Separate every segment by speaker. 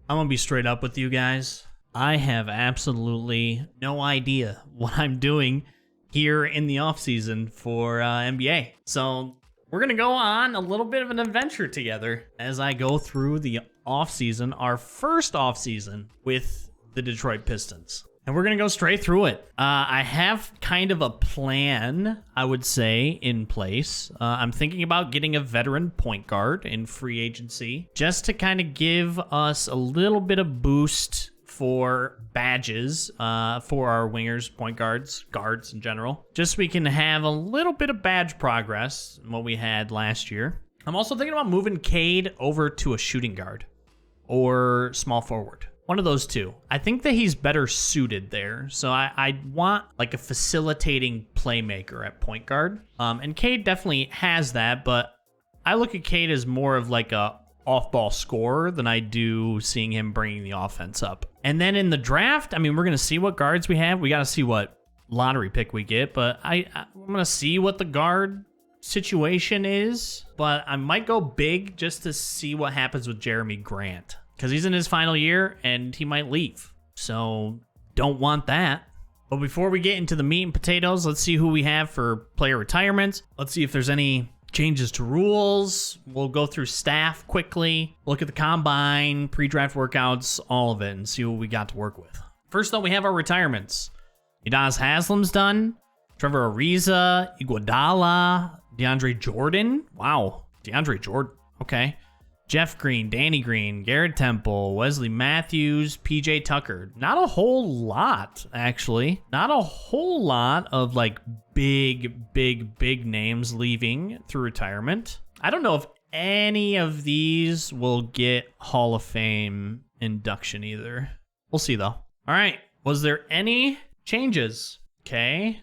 Speaker 1: I'm going to be straight up with you guys. I have absolutely no idea what I'm doing here in the offseason for NBA. So we're going to go on a little bit of an adventure together as I go through the offseason, our first offseason with the Detroit Pistons. And we're going to go straight through it. I have kind of a plan, I would say, in place. I'm thinking about getting a veteran point guard in free agency just to kind of give us a little bit of boost for badges for our wingers, point guards, guards in general. Just so we can have a little bit of badge progress in what we had last year. I'm also thinking about moving Cade over to a shooting guard or small forward. One of those two. I think that he's better suited there. So I want like a facilitating playmaker at point guard. And Cade definitely has that, but I look at Cade as more of like a off-ball scorer than I do seeing him bringing the offense up. And then in the draft, I mean, we're going to see what guards we have. We got to see what lottery pick we get, but I'm going to see what the guard situation is. But I might go big just to see what happens with Jeremy Grant, because he's in his final year and he might leave. So don't want that. But before we get into the meat and potatoes, let's see who we have for player retirements. Let's see if there's any changes to rules. We'll go through staff quickly, look at the combine, pre-draft workouts, all of it, and see what we got to work with. First though, we have our retirements. Udonis Haslam's done. Trevor Ariza, Iguodala, DeAndre Jordan. Wow, DeAndre Jordan. Okay. Jeff Green, Danny Green, Garrett Temple, Wesley Matthews, PJ Tucker. Not a whole lot, actually. Not a whole lot of like big names leaving through retirement. I don't know if any of these will get Hall of Fame induction either. We'll see though. All right. Was there any changes? Okay.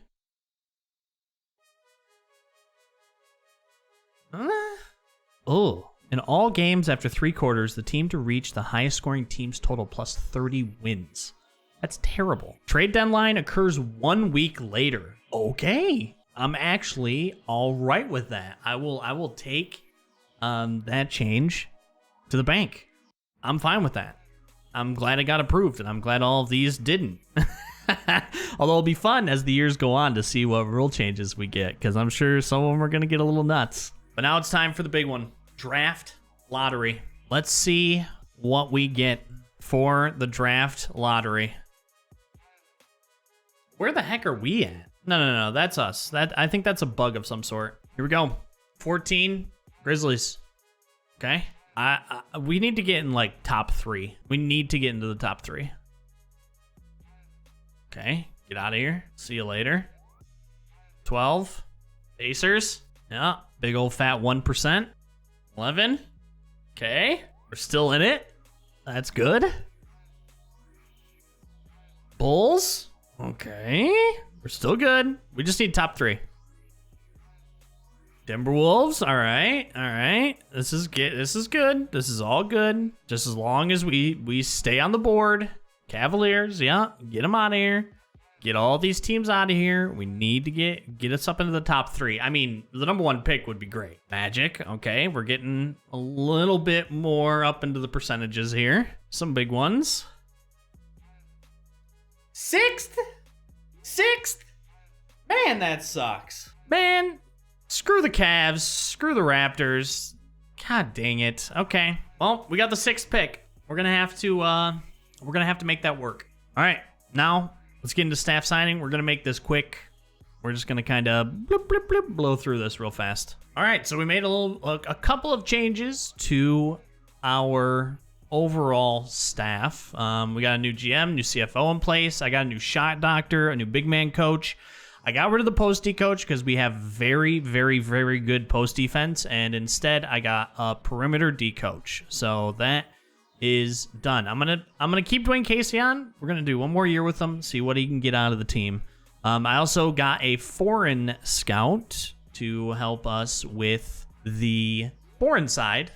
Speaker 1: Oh. In all games after 3 quarters, the team to reach the highest scoring team's total plus 30 wins. That's terrible. Trade deadline occurs 1 week later. Okay. I'm actually all right with that. I will take that change to the bank. I'm fine with that. I'm glad it got approved, and I'm glad all of these didn't. Although it'll be fun as the years go on to see what rule changes we get, because I'm sure some of them are going to get a little nuts. But now it's time for the big one. Draft lottery. Let's see what we get for the draft lottery. Where the heck are we at? No, that's us. I think that's a bug of some sort. Here we go. 14 Grizzlies. Okay. We need to get in like top 3. We need to get into the top 3. Okay. Get out of here. See you later. 12 Pacers. Yeah. Big old fat 1%. 11. Okay. We're still in it. That's good. Bulls. Okay. We're still good. We just need top 3. Timberwolves. All right. This is good. This is all good. Just as long as we stay on the board. Cavaliers. Yeah. Get them out of here. Get all these teams out of here. We need to get us up into the top 3. I mean, the number 1 pick would be great. Magic. Okay, we're getting a little bit more up into the percentages here. Some big ones. 6th? Man, that sucks. Man, screw the Cavs. Screw the Raptors. God dang it. Okay. Well, we got the 6th pick. We're gonna have to make that work. All right, now let's get into staff signing. We're going to make this quick. We're just going to kind of blow through this real fast. All right, so we made a couple of changes to our overall staff. We got a new GM, new CFO in place. I got a new shot doctor, a new big man coach. I got rid of the post D coach because we have very good post defense, and instead I got a perimeter D coach. So that is done. I'm gonna keep Dwayne Casey on. We're gonna do 1 more year with him, see what he can get out of the team. I also got a foreign scout to help us with the foreign side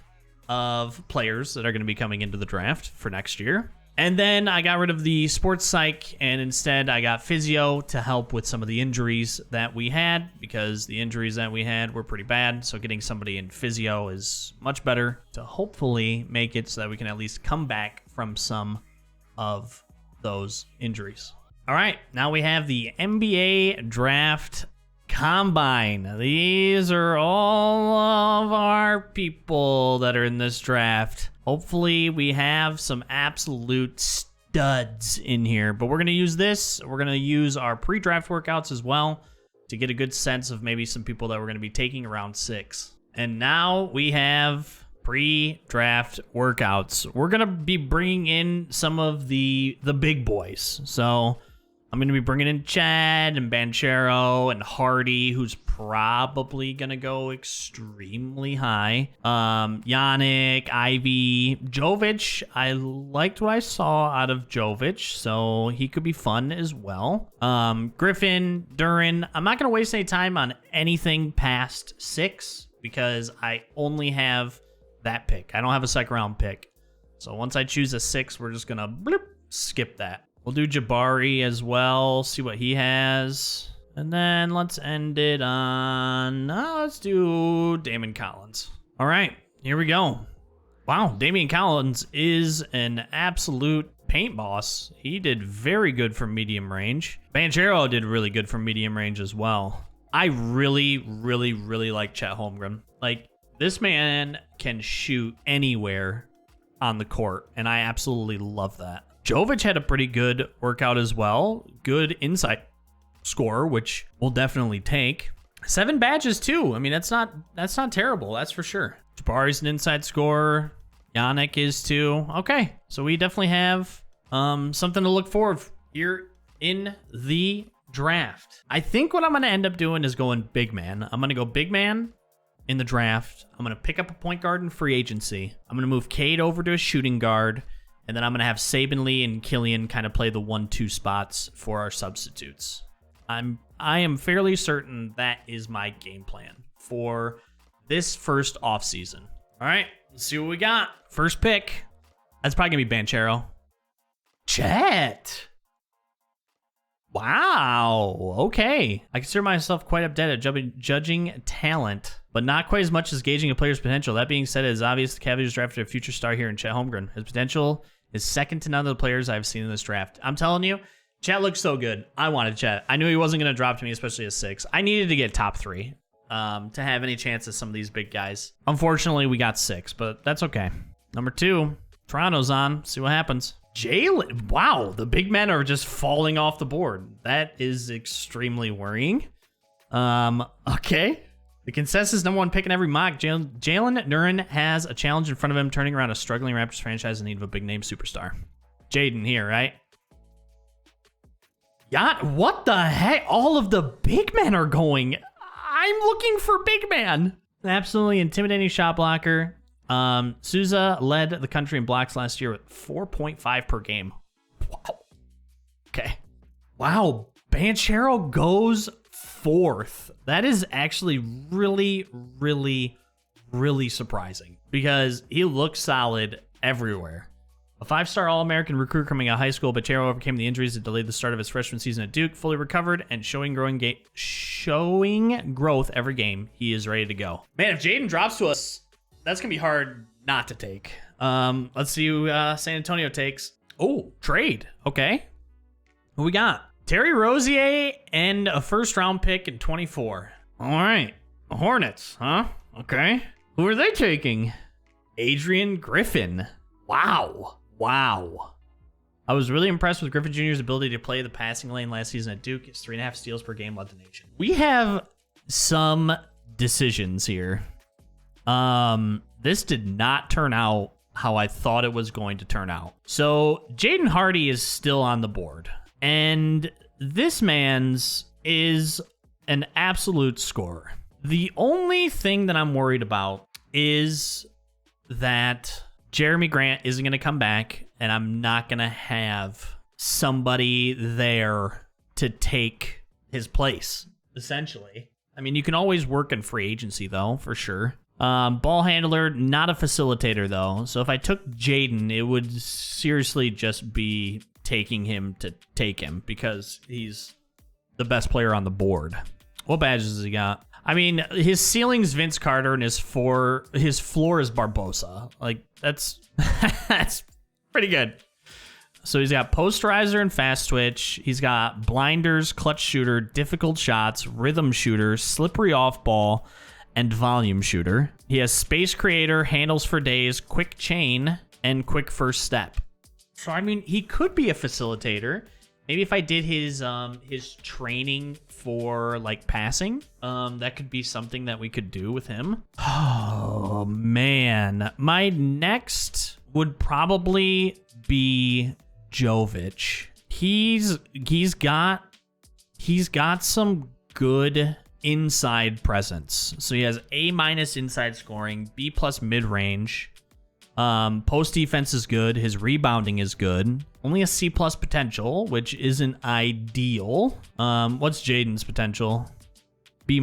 Speaker 1: of players that are going to be coming into the draft for next year. And then I got rid of the sports psych, and instead I got physio to help with some of the injuries that we had, because the injuries that we had were pretty bad. So getting somebody in physio is much better to hopefully make it so that we can at least come back from some of those injuries. All right, now we have the NBA Draft Combine. These are all of our people that are in this draft. Hopefully we have some absolute studs in here, but we're going to use this. We're going to use our pre-draft workouts as well to get a good sense of maybe some people that we're going to be taking around 6. And now we have pre-draft workouts. We're going to be bringing in some of the big boys. So I'm going to be bringing in Chad and Banchero and Hardy, who's probably going to go extremely high. Yannick, Ivy, Jovic. I liked what I saw out of Jovic, so he could be fun as well. Griffin, Duran. I'm not going to waste any time on anything past 6 because I only have that pick. I don't have a second round pick. So once I choose a 6, we're just going to skip that. We'll do Jabari as well, see what he has. And then let's end it on, let's do Damon Collins. All right, here we go. Wow, Damian Collins is an absolute paint boss. He did very good from medium range. Banchero did really good from medium range as well. I really, really, really like Chet Holmgren. Like, this man can shoot anywhere on the court, and I absolutely love that. Jovic had a pretty good workout as well. Good insight score, which we'll definitely take. 7 badges too. I mean, that's not terrible. That's for sure. Jabari's an inside scorer. Yannick is too. Okay, so we definitely have something to look forward here in the draft. I think what I'm going to end up doing is going big man. I'm going to go big man in the draft. I'm going to pick up a point guard in free agency. I'm going to move Cade over to a shooting guard. And then I'm going to have Saban Lee and Killian kind of play the 1-2 spots for our substitutes. I am fairly certain that is my game plan for this first offseason. All right, let's see what we got. First pick. That's probably going to be Banchero. Chet. Wow. Okay. I consider myself quite adept at judging talent, but not quite as much as gauging a player's potential. That being said, it is obvious the Cavaliers drafted a future star here in Chet Holmgren. His potential is second to none of the players I've seen in this draft. I'm telling you, Chet looks so good. I wanted Chet. I knew he wasn't going to drop to me, especially at 6. I needed to get top 3 to have any chance of some of these big guys. Unfortunately, we got 6, but that's okay. Number 2, Toronto's on. See what happens. Jalen. Wow, the big men are just falling off the board. That is extremely worrying. Okay. The consensus number 1 pick in every mock, Jalen Duran has a challenge in front of him, turning around a struggling Raptors franchise in need of a big-name superstar. Jaden here, right? What the heck? All of the big men are going. I'm looking for big man. Absolutely intimidating shot blocker. Souza led the country in blocks last year with 4.5 per game. Wow. Okay. Wow. Banchero goes 4th. That is actually really, really, really surprising because he looks solid everywhere. A 5-star All-American recruit coming out of high school, Banchero overcame the injuries that delayed the start of his freshman season at Duke, fully recovered and showing growth every game. He is ready to go. Man, if Jaden drops to us, that's going to be hard not to take. Let's see who San Antonio takes. Oh, trade. Okay. Who we got? Terry Rozier and a first-round pick in 24. All right. Hornets, huh? Okay. Who are they taking? Adrian Griffin. Wow. I was really impressed with Griffin Jr.'s ability to play the passing lane last season at Duke. His 3.5 steals per game led the nation. We have some decisions here. This did not turn out how I thought it was going to turn out. So Jaden Hardy is still on the board. And this man's is an absolute scorer. The only thing that I'm worried about is that Jeremy Grant isn't going to come back, and I'm not going to have somebody there to take his place, essentially. I mean, you can always work in free agency, though, for sure. Ball handler, not a facilitator, though. So if I took Jaden, it would seriously just be taking him to take him because he's the best player on the board. What badges has he got? I mean, his ceiling's Vince Carter and his floor is Barbosa. Like, that's Pretty good. So he's got posterizer and fast twitch. He's got blinders, clutch shooter, difficult shots, rhythm shooter, slippery off ball, and volume shooter. He has space creator, handles for days, quick chain, and quick first step. So, I mean, he could be a facilitator. Maybe if I did his training for, like, passing, that could be something that we could do with him. Oh, man. My next would probably be Jovic. He's got some good inside presence. So he has A- inside scoring, B+ mid-range. Post defense is good. His rebounding is good. Only a C+ potential, which isn't ideal. What's Jaden's potential? B-.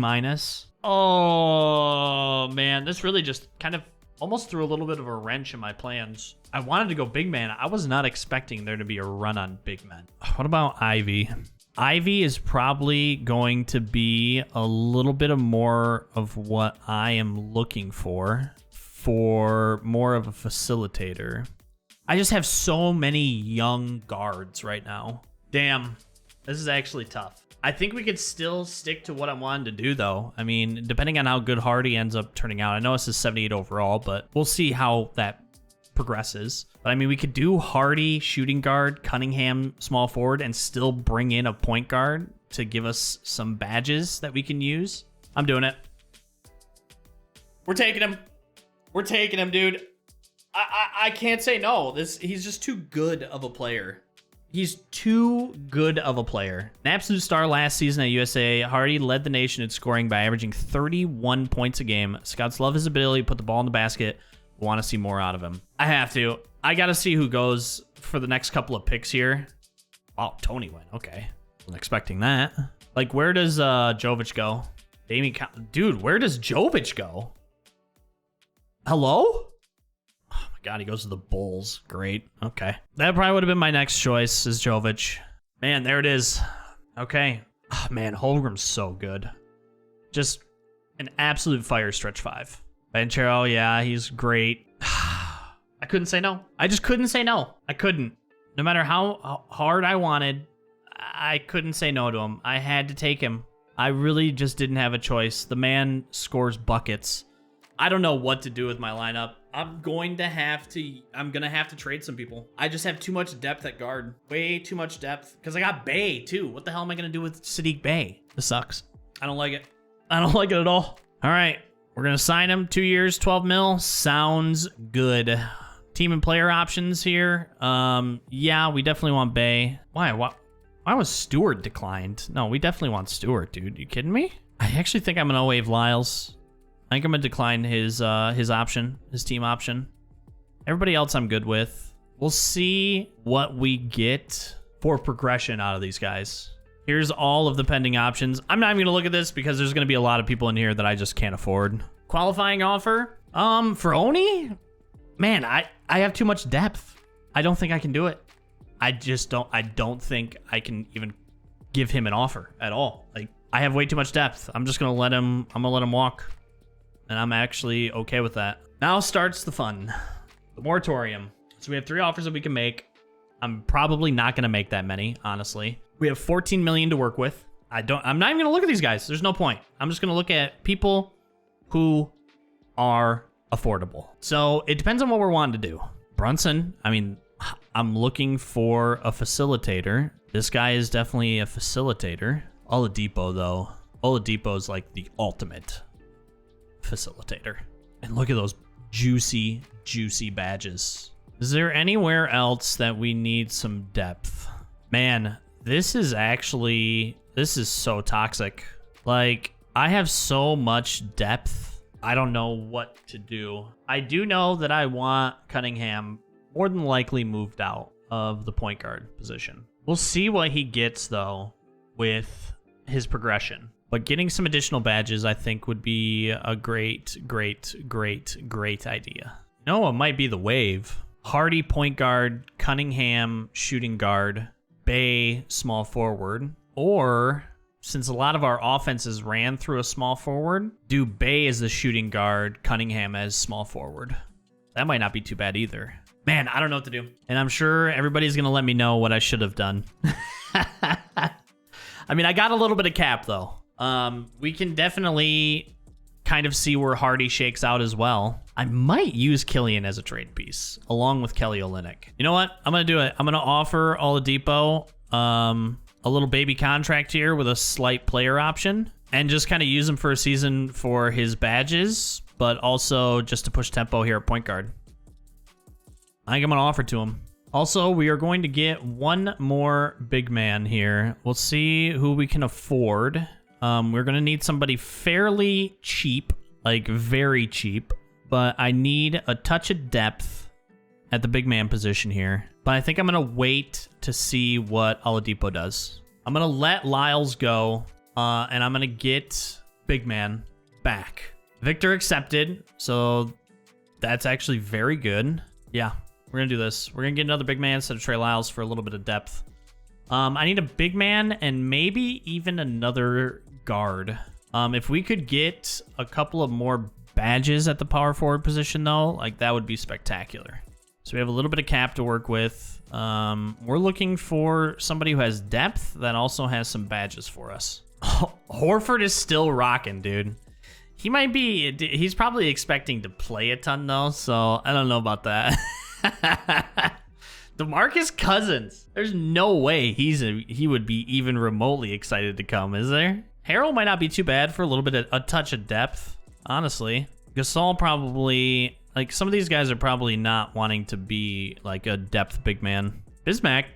Speaker 1: Oh, man. This really just kind of almost threw a little bit of a wrench in my plans. I wanted to go big man. I was not expecting there to be a run on big men. What about Ivy? Ivy is probably going to be a little bit of more of what I am looking for more of a facilitator. I just have so many young guards right now. Damn, this is actually tough. I think we could still stick to what I wanted to do, though. I mean, depending on how good Hardy ends up turning out. I know this is 78 overall, but we'll see how that progresses. But I mean, we could do Hardy shooting guard, Cunningham small forward, and still bring in a point guard to give us some badges that we can use. I'm doing it. We're taking him. We're taking him, dude. I can't say no. He's just too good of a player. He's too good of a player. An absolute star last season at USA, Hardy led the nation in scoring by averaging 31 points a game. Scouts love his ability to put the ball in the basket. Want to see more out of him. I have to. I got to see who goes for the next couple of picks here. Oh, Tony went. Okay. Wasn't expecting that. Like, where does Jovic go? Dude, where does Jovic go? Hello? Oh my God, he goes to the Bulls. Great. Okay. That probably would have been my next choice is Jovic. Man, there it is. Okay. Oh, man, Holmgren's so good. Just an absolute fire stretch 5. Banchero, yeah, he's great. I couldn't say no. I just couldn't say no. I couldn't. No matter how hard I wanted, I couldn't say no to him. I had to take him. I really just didn't have a choice. The man scores buckets. I don't know what to do with my lineup. I'm going to have to trade some people. I just have too much depth at guard. Way too much depth. Because I got Bey, too. What the hell am I going to do with Sadiq Bey? This sucks. I don't like it. I don't like it at all. All right. We're going to sign him. 2 years, 12 mil. Sounds good. Team and player options here. Yeah, we definitely want Bey. Why was Stewart declined? No, we definitely want Stewart, dude. You kidding me? I actually think I'm going to waive Lyles. I think I'm going to decline his option, his team option. Everybody else I'm good with. We'll see what we get for progression out of these guys. Here's all of the pending options. I'm not even going to look at this because there's going to be a lot of people in here that I just can't afford. Qualifying offer? For Oni? Man, I have too much depth. I don't think I can do it. I don't think I can even give him an offer at all. Like, I have way too much depth. I'm just going to let him walk. And I'm actually okay with that. Now starts the fun. The moratorium. So we have 3 offers that we can make. I'm probably not going to make that many, honestly. We have 14 million to work with. I'm not even going to look at these guys. There's no point. I'm just going to look at people who are affordable. So it depends on what we're wanting to do. Brunson, I mean, I'm looking for a facilitator. This guy is definitely a facilitator. Oladipo, though. Oladipo is like the ultimate facilitator. And look at those juicy badges. Is there anywhere else that we need some depth? Man, this is so toxic. Like, I have so much depth. I don't know what to do. I do know that I want Cunningham more than likely moved out of the point guard position. We'll see what he gets, though, with his progression. But getting some additional badges, I think, would be a great idea. No, it might be the wave. Hardy, point guard. Cunningham, shooting guard. Bey, small forward. Or, since a lot of our offenses ran through a small forward, do Bey as the shooting guard, Cunningham as small forward. That might not be too bad either. Man, I don't know what to do. And I'm sure everybody's going to let me know what I should have done. I mean, I got a little bit of cap, though. We can definitely kind of see where Hardy shakes out as well. I might use Killian as a trade piece, along with Kelly Olynyk. You know what? I'm going to do it. I'm going to offer Oladipo a little baby contract here with a slight player option, and just kind of use him for a season for his badges, but also just to push tempo here at point guard. I think I'm going to offer to him. Also, we are going to get one more big man here. We'll see who we can afford. We're going to need somebody fairly cheap, like very cheap, but I need a touch of depth at the big man position here. But I think I'm going to wait to see what Oladipo does. I'm going to let Lyles go, and I'm going to get big man back. Victor accepted, so that's actually very good. Yeah. We're going to do this. We're going to get another big man instead of Trey Lyles for a little bit of depth. I need a big man and maybe even another guard. If we could get a couple of more badges at the power forward position, though, like that would be spectacular. So we have a little bit of cap to work with. We're looking for somebody who has depth that also has some badges for us. Horford is still rocking, dude. He might be... He's probably expecting to play a ton, though, so I don't know about that. DeMarcus Cousins. There's no way he would be even remotely excited to come, is there? Harrell might not be too bad for a little bit of a touch of depth, honestly. Gasol probably, like, some of these guys are probably not wanting to be like a depth big man. Bismack,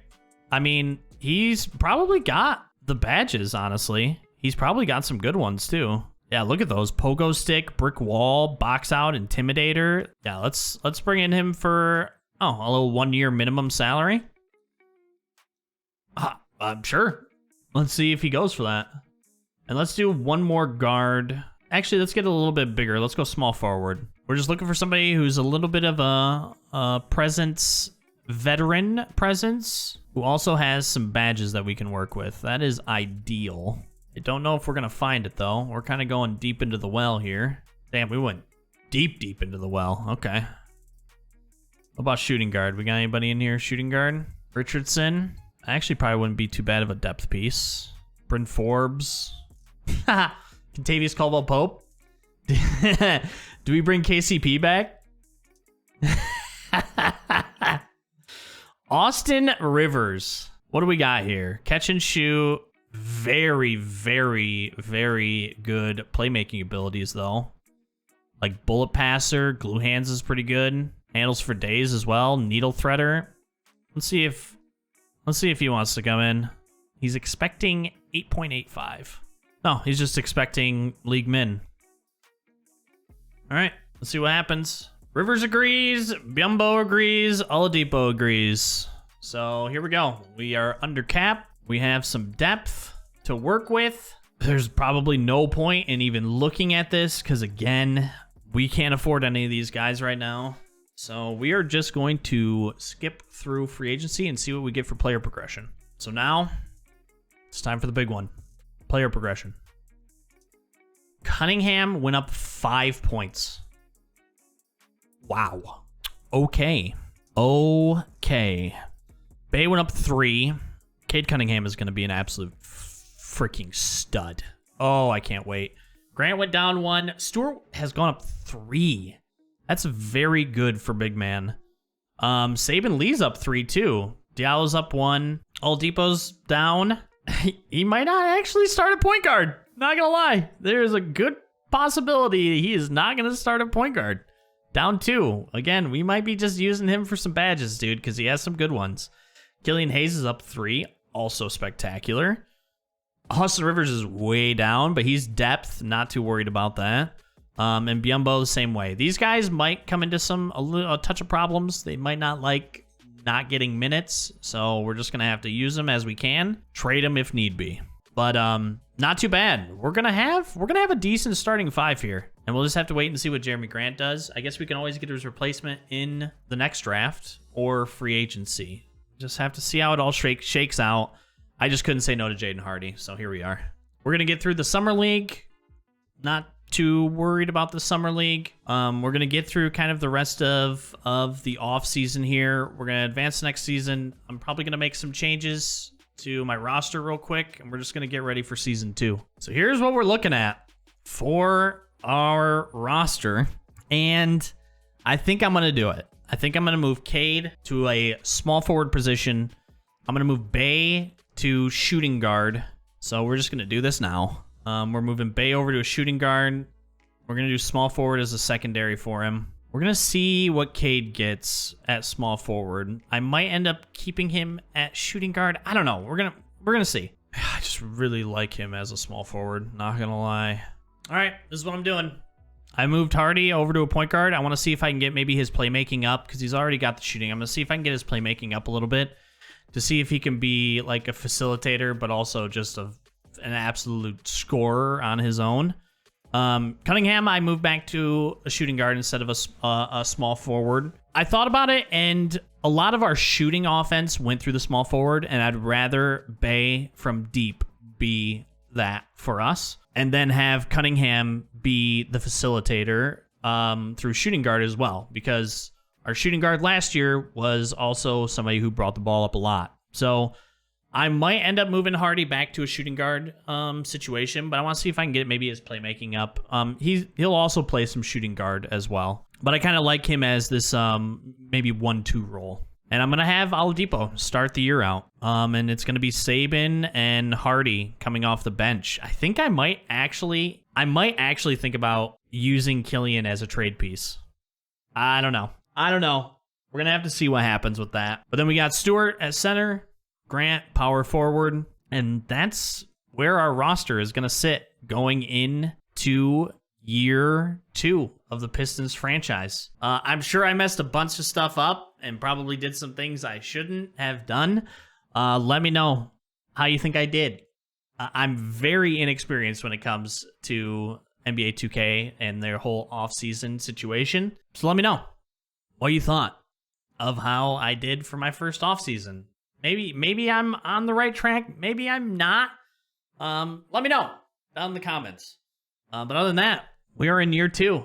Speaker 1: I mean, he's probably got the badges, honestly. He's probably got some good ones too. Yeah, look at those. Pogo stick, brick wall, box out, intimidator. Yeah, let's bring in him for a little 1 year minimum salary. I'm sure. Let's see if he goes for that. And let's do one more guard. Actually, let's get a little bit bigger. Let's go small forward. We're just looking for somebody who's a little bit of a presence, veteran presence, who also has some badges that we can work with. That is ideal. I don't know if we're going to find it, though. We're kind of going deep into the well here. Damn, we went deep into the well. Okay. What about shooting guard? We got anybody in here? Shooting guard? Richardson? Actually, probably wouldn't be too bad of a depth piece. Bryn Forbes. Contavious Caldwell-Pope. Do we bring KCP back? Austin Rivers. What do we got here? Catch and shoot. Very, very, very good playmaking abilities, though. Like bullet passer. Glue hands is pretty good. Handles for days as well. Needle threader. Let's see if he wants to come in. He's expecting 8.85. No, he's just expecting league min. All right, let's see what happens. Rivers agrees. Biyombo agrees. Oladipo agrees. So here we go. We are under cap. We have some depth to work with. There's probably no point in even looking at this because, again, we can't afford any of these guys right now. So we are just going to skip through free agency and see what we get for player progression. So now it's time for the big one. Player progression. Cunningham went up 5 points. Wow. Okay. Bay went up 3. Cade Cunningham is going to be an absolute freaking stud. Oh, I can't wait. Grant went down 1. Stewart has gone up 3. That's very good for big man. Saban Lee's up 3 too. Diallo's up 1. Oladipo's down. He might not actually start at point guard. Not gonna lie. There's a good possibility he is not gonna start at point guard. Down 2. Again, we might be just using him for some badges, dude, because he has some good ones. Killian Hayes is up 3. Also spectacular. Austin Rivers is way down, but he's depth. Not too worried about that. And Biyombo the same way. These guys might come into a touch of problems. They might not like not getting minutes, so we're just gonna have to use them as we can. Trade them if need be. But not too bad. We're gonna have a decent starting 5 here, and we'll just have to wait and see what Jeremy Grant does. I guess we can always get his replacement in the next draft or free agency. Just have to see how it all shakes out. I just couldn't say no to Jaden Hardy, so here we are. We're gonna get through the summer league. Not too worried about the summer league. We're gonna get through kind of the rest of the off season here. We're gonna advance next season. I'm probably gonna make some changes to my roster real quick, and we're just gonna get ready for season 2. So here's what we're looking at for our roster, and I think I'm gonna do it. I think I'm gonna move Cade to a small forward position. I'm gonna move Bay to shooting guard. So we're just gonna do this now. We're moving Bay over to a shooting guard. We're going to do small forward as a secondary for him. We're going to see what Cade gets at small forward. I might end up keeping him at shooting guard. I don't know. We're going to see. I just really like him as a small forward, not going to lie. All right, this is what I'm doing. I moved Hardy over to a point guard. I want to see if I can get maybe his playmaking up because he's already got the shooting. I'm going to see if I can get his playmaking up a little bit to see if he can be like a facilitator, but also just an absolute scorer on his own. Cunningham, I moved back to a shooting guard instead of a small forward. I thought about it, and a lot of our shooting offense went through the small forward, and I'd rather Bay from deep be that for us, and then have Cunningham be the facilitator through shooting guard as well, because our shooting guard last year was also somebody who brought the ball up a lot. So I might end up moving Hardy back to a shooting guard situation, but I want to see if I can get maybe his playmaking up. He'll also play some shooting guard as well, but I kind of like him as this maybe 1-2 role. And I'm gonna have Oladipo start the year out, and it's gonna be Sabin and Hardy coming off the bench. I think I might actually think about using Killian as a trade piece. I don't know. We're gonna have to see what happens with that. But then we got Stewart at center. Grant, power forward, and that's where our roster is going to sit going into year 2 of the Pistons franchise. I'm sure I messed a bunch of stuff up and probably did some things I shouldn't have done. Let me know how you think I did. I'm very inexperienced when it comes to NBA 2K and their whole off-season situation. So let me know what you thought of how I did for my first off-season. Maybe I'm on the right track. Maybe I'm not. Let me know down in the comments. But other than that, we are in year 2.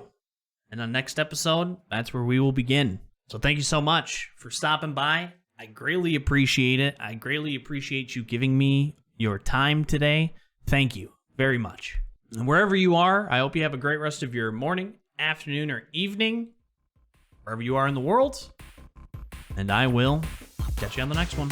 Speaker 1: And on the next episode, that's where we will begin. So thank you so much for stopping by. I greatly appreciate it. I greatly appreciate you giving me your time today. Thank you very much. And wherever you are, I hope you have a great rest of your morning, afternoon, or evening, wherever you are in the world. And I will catch you on the next one.